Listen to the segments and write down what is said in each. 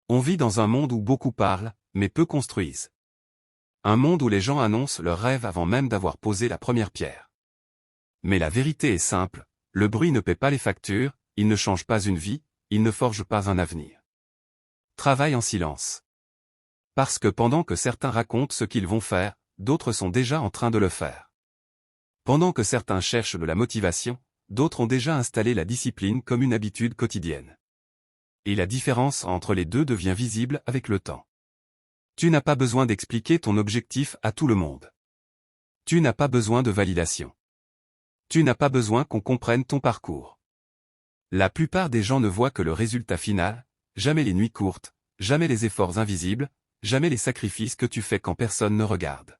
On vit dans un monde où beaucoup parlent, mais peu construisent. Un monde où les gens annoncent leurs rêves avant même d'avoir posé la première pierre. Mais la vérité est simple, le bruit ne paie pas les factures, il ne change pas une vie, il ne forge pas un avenir. Travaille en silence. Parce que pendant que certains racontent ce qu'ils vont faire, d'autres sont déjà en train de le faire. Pendant que certains cherchent de la motivation, d'autres ont déjà installé la discipline comme une habitude quotidienne. Et la différence entre les deux devient visible avec le temps. Tu n'as pas besoin d'expliquer ton objectif à tout le monde. Tu n'as pas besoin de validation. Tu n'as pas besoin qu'on comprenne ton parcours. La plupart des gens ne voient que le résultat final, jamais les nuits courtes, jamais les efforts invisibles, jamais les sacrifices que tu fais quand personne ne regarde.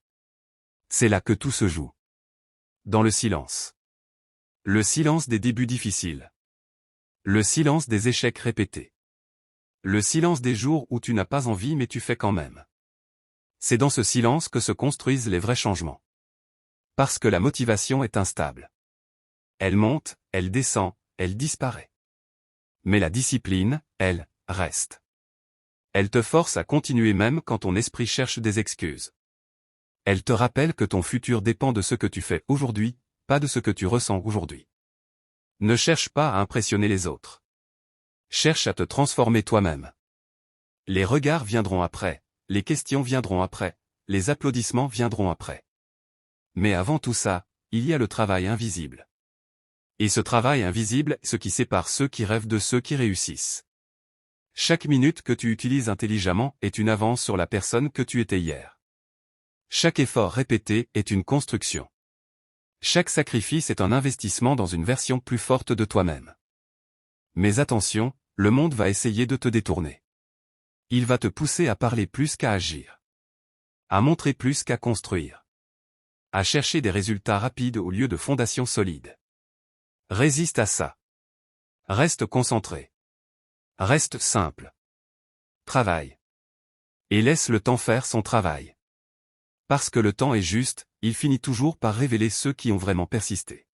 C'est là que tout se joue. Dans le silence. Le silence des débuts difficiles. Le silence des échecs répétés. Le silence des jours où tu n'as pas envie mais tu fais quand même. C'est dans ce silence que se construisent les vrais changements. Parce que la motivation est instable. Elle monte, elle descend, elle disparaît. Mais la discipline, elle, reste. Elle te force à continuer même quand ton esprit cherche des excuses. Elle te rappelle que ton futur dépend de ce que tu fais aujourd'hui, pas de ce que tu ressens aujourd'hui. Ne cherche pas à impressionner les autres. Cherche à te transformer toi-même. Les regards viendront après, les questions viendront après, les applaudissements viendront après. Mais avant tout ça, il y a le travail invisible. Et ce travail invisible est ce qui sépare ceux qui rêvent de ceux qui réussissent. Chaque minute que tu utilises intelligemment est une avance sur la personne que tu étais hier. Chaque effort répété est une construction. Chaque sacrifice est un investissement dans une version plus forte de toi-même. Mais attention, le monde va essayer de te détourner. Il va te pousser à parler plus qu'à agir. À montrer plus qu'à construire. À chercher des résultats rapides au lieu de fondations solides. Résiste à ça. Reste concentré. Reste simple. Travaille. Et laisse le temps faire son travail. Parce que le temps est juste, il finit toujours par révéler ceux qui ont vraiment persisté.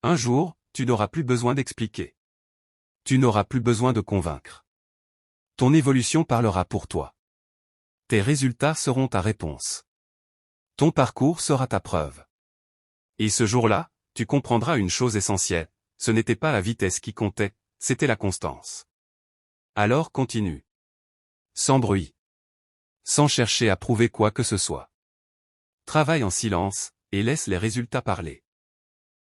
Un jour, tu n'auras plus besoin d'expliquer. Tu n'auras plus besoin de convaincre. Ton évolution parlera pour toi. Tes résultats seront ta réponse. Ton parcours sera ta preuve. Et ce jour-là, tu comprendras une chose essentielle, ce n'était pas la vitesse qui comptait, c'était la constance. Alors continue. Sans bruit. Sans chercher à prouver quoi que ce soit. Travaille en silence, et laisse les résultats parler.